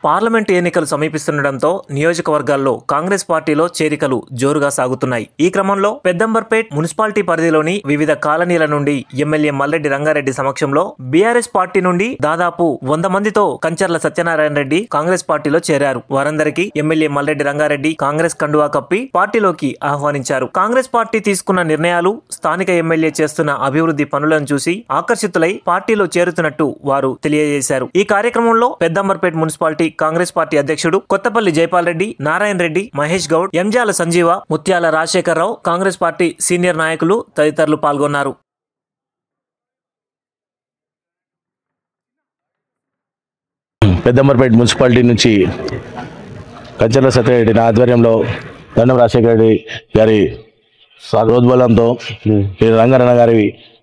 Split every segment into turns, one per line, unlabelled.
Parliament ఎన్నికలు సమీపిస్తుండటంతో నియోజకవర్గాల్లో కాంగ్రెస్ పార్టీలో చేరికలు జోరుగా సాగుతున్నాయి. ఈ క్రమంలో పెద్దంబర్పేట్ మున్సిపాలిటీ పరిధిలోని వివిధ కాలనీల నుండి ఎమ్మెల్యే మల్లెడ్డి రంగారెడ్డి సమక్షంలో బీఆర్ఎస్ పార్టీ నుండి దాదాపు 100 మందితో కంచర్ల సత్యనారాయణ రెడ్డి కాంగ్రెస్ పార్టీలో చేరారు. వారందరికీ ఎమ్మెల్యే మల్లెడ్డి రంగారెడ్డి కాంగ్రెస్ కండువా కప్పి పార్టీలోకి ఆహ్వానించారు. కాంగ్రెస్ పార్టీ తీసుకున్న నిర్ణయాలు, స్థానిక ఎమ్మెల్యే చేస్తున్న అభివృద్ధి పనులను చూసి ఆకర్షితులై పార్టీలో చేరుతున్నట్టు వారు తెలియజేశారు. ఈ కార్యక్రమంలో పెద్దంబర్పేట్ మున్సిపాలిటీ కాంగ్రెస్ పార్టీ అధ్యక్షుడు కొత్తపల్లి జైపాల్ రెడ్డి, నారాయణ రెడ్డి, మహేష్ గౌడ్, ఎంజాల సంజీవ, ముత్యాల రాజశేఖరరావు, కాంగ్రెస్ పార్టీ సీనియర్ నాయకులు తదితరులు పాల్గొన్నారు.
పెద్దంబర్పేట మున్సిపాలిటీ నుంచి కంచర్ల సత్యనారాయణ ఆధ్వర్యంలో దండం రాజశేఖర రెడ్డి గారి ప్రోద్బలంతో రంగారన్న గారి,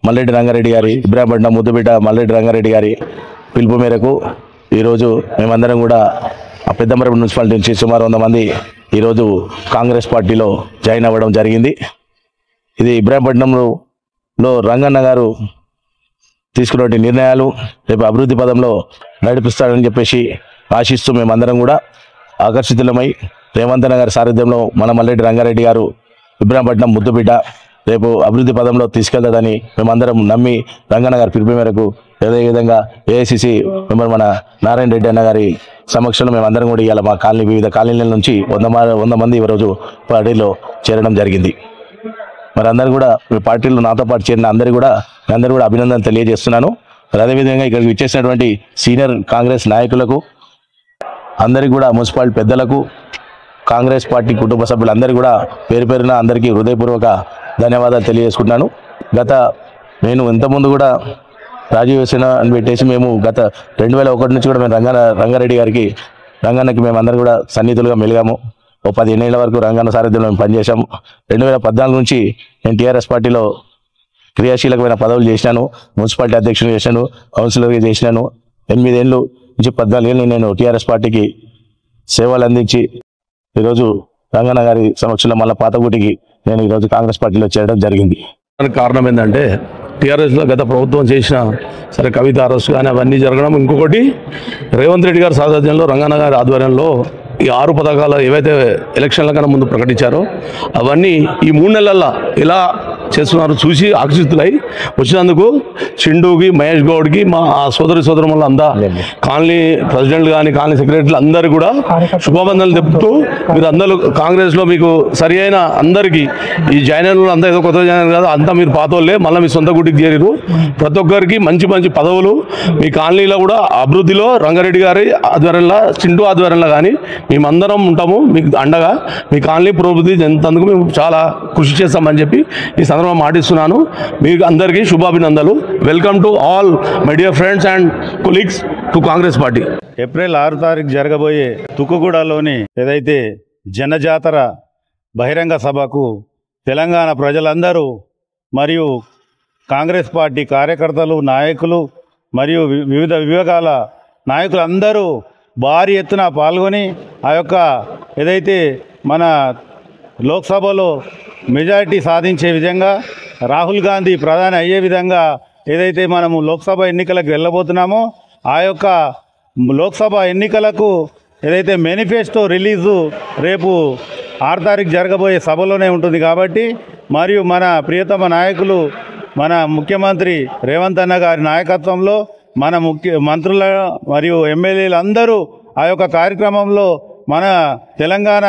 మల్లెడ్డి రంగారెడ్డి గారి, ఇబ్రాహీంపట్నం ముద్దుబిడ్డ మల్లెడ్డి రంగారెడ్డి గారి పిలుపు మేరకు ఈరోజు మేమందరం కూడా ఆ పెద్దంబర్పేట మున్సిపాలిటీ నుంచి సుమారు 100 మంది ఈరోజు కాంగ్రెస్ పార్టీలో జాయిన్ అవ్వడం జరిగింది. ఇది ఇబ్రాహీంపట్నంలో రంగన్న గారు తీసుకున్న నిర్ణయాలు రేపు అభివృద్ధి పదంలో నడిపిస్తాడని చెప్పేసి ఆశిస్తూ మేమందరం కూడా ఆకర్షితులమై రేవంత్ అన్న గారి సారథ్యంలో మన మల్లెడ్డి రంగారెడ్డి గారు ఇబ్రాహీంపట్నం ముద్దుబిడ్డ రేపు అభివృద్ధి పదంలో తీసుకెళ్తాడని మేమందరం నమ్మి రంగన్న గారి పిలుపు మేరకు అదేవిధంగా ఏఐసిసి మెంబర్ మన నారాయణ రెడ్డి అన్న గారి సమక్షంలో మేమందరం కూడా ఇవాళ మా కాలనీ వివిధ కాలనీల నుంచి 100 మంది ఈరోజు పార్టీలో చేరడం జరిగింది. మరి అందరూ కూడా మీ పార్టీలో నాతో పాటు చేరిన అందరూ కూడా అభినందనలు తెలియజేస్తున్నాను. మరి అదేవిధంగా ఇక్కడికి విచ్చేసినటువంటి సీనియర్ కాంగ్రెస్ నాయకులకు అందరికీ కూడా, మున్సిపాలిటీ పెద్దలకు, కాంగ్రెస్ పార్టీ కుటుంబ సభ్యులందరూ కూడా పేరు పేరున అందరికీ హృదయపూర్వక ధన్యవాదాలు తెలియజేసుకుంటున్నాను. నేను ఇంతకుముందు కూడా రాజీవ్ సేన అని పెట్టేసి మేము గత 2001 నుంచి కూడా మేము రంగన్నకి మేమందరం కూడా సన్నిహితులుగా మెలిగాము. 15 ఏళ్ల వరకు రంగన్న సారథ్యంలో మేము పనిచేశాము. 2014 నుంచి నేను టీఆర్ఎస్ పార్టీలో క్రియాశీలకమైన పదవులు చేసినాను. మున్సిపాలిటీ అధ్యక్షులు చేశాను, కౌన్సిలర్గా చేసినాను. 8 ఏళ్ళు నుంచి 14 ఏళ్ళు నేను టీఆర్ఎస్ పార్టీకి సేవలు అందించి ఈరోజు రంగన్న గారి సమక్షంలో మళ్ళీ పాతగూటికి నేను ఈరోజు కాంగ్రెస్ పార్టీలో చేరడం జరిగింది.
దానికి కారణం ఏంటంటే టీఆర్ఎస్లో గత ప్రభుత్వం చేసిన సరే కవిత అరెస్ట్ కానీ అవన్నీ జరగడం, ఇంకొకటి రేవంత్ రెడ్డి గారి సారథ్యంలో రంగన్న గారి ఆధ్వర్యంలో ఈ 6 పథకాలు ఏవైతే ఎలక్షన్ల కన్నా ముందు ప్రకటించారో అవన్నీ ఈ 3 నెలల్లో ఎలా చేస్తున్నారు చూసి ఆకర్షితులై వచ్చినందుకు చిండూకి, మహేష్ గౌడ్కి, మా సోదరుల అంతా కాలనీ ప్రెసిడెంట్లు కానీ కాలనీ సెక్రటరీలు అందరూ కూడా శుభాబంధనలు చెప్తూ మీరు అందరూ కాంగ్రెస్లో మీకు సరి అయిన అందరికీ ఈ జాయిన్ అయిన అంతా ఏదో కొత్త జాయిన్ కాదు, అంతా మీరు పాతోళ్ళే మళ్ళీ మీ సొంత గుడికి చేరిరు. ప్రతి ఒక్కరికి మంచి మంచి పదవులు మీ కాలనీలో కూడా అభివృద్ధిలో రంగారెడ్డి గారి ఆధ్వర్యంలో, చింటూ ఆధ్వర్యంలో కానీ మేమందరం ఉంటాము మీకు అండగా. మీ కాలనీ పురోభివృద్ధి చెందుతందుకు మేము చాలా కృషి చేస్తామని చెప్పి ఈ సందర్భంగా మాటిస్తున్నాను. మీకు అందరికీ శుభాభినందనలు. Welcome to all my dear friends and colleagues to Congress party.
April 6 తారీఖు జరగబోయే తుక్కుగూడలోని ఏదైతే జనజాతర బహిరంగ సభకు తెలంగాణ ప్రజలందరూ మరియు కాంగ్రెస్ పార్టీ కార్యకర్తలు, నాయకులు మరియు వివిధ విభాగాల నాయకులందరూ భారీ ఎత్తున పాల్గొని ఆ యొక్క ఏదైతే మన లోక్సభలో మెజారిటీ సాధించే విధంగా, రాహుల్ గాంధీ ప్రధాని అయ్యే విధంగా ఏదైతే మనము లోక్సభ ఎన్నికలకు వెళ్ళబోతున్నామో ఆ యొక్క లోక్సభ ఎన్నికలకు ఏదైతే మేనిఫెస్టో రిలీజు రేపు 6 తారీఖు జరగబోయే సభలోనే ఉంటుంది కాబట్టి, మరియు మన ప్రియతమ నాయకులు మన ముఖ్యమంత్రి రేవంత్ అన్న గారి నాయకత్వంలో మన మంత్రుల మరియు ఎమ్మెల్యేలు అందరూ ఆ యొక్క కార్యక్రమంలో మన తెలంగాణ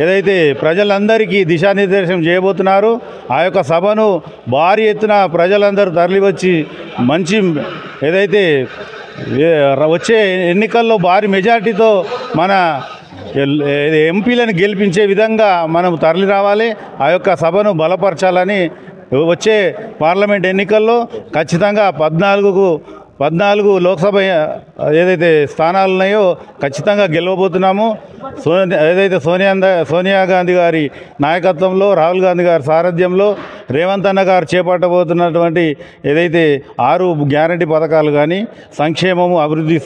ఏదైతే ప్రజలందరికీ దిశానిర్దేశం చేయబోతున్నారు ఆ యొక్క సభను భారీ ఎత్తున ప్రజలందరూ తరలివచ్చి మంచి ఏదైతే వచ్చే ఎన్నికల్లో భారీ మెజార్టీతో మన ఎంపీలను గెలిపించే విధంగా మనం తరలి రావాలి. ఆ యొక్క సభను బలపరచాలని వచ్చే పార్లమెంట్ ఎన్నికల్లో ఖచ్చితంగా 14 లోక్సభ ఏదైతే స్థానాలు ఉన్నాయో ఖచ్చితంగా గెలవబోతున్నాము. ఏదైతే సోనియా గాంధీ గారి నాయకత్వంలో, రాహుల్ గాంధీ గారి సారథ్యంలో రేవంత్ అన్న గారు చేపట్టబోతున్నటువంటి ఏదైతే 6 గ్యారంటీ పథకాలు కానీ, సంక్షేమము, అభివృద్ధి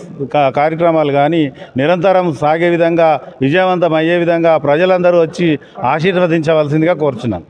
కార్యక్రమాలు కానీ నిరంతరం సాగే విధంగా, విజయవంతం అయ్యే విధంగా ప్రజలందరూ వచ్చి ఆశీర్వదించవలసిందిగా కోరుచున్నాను.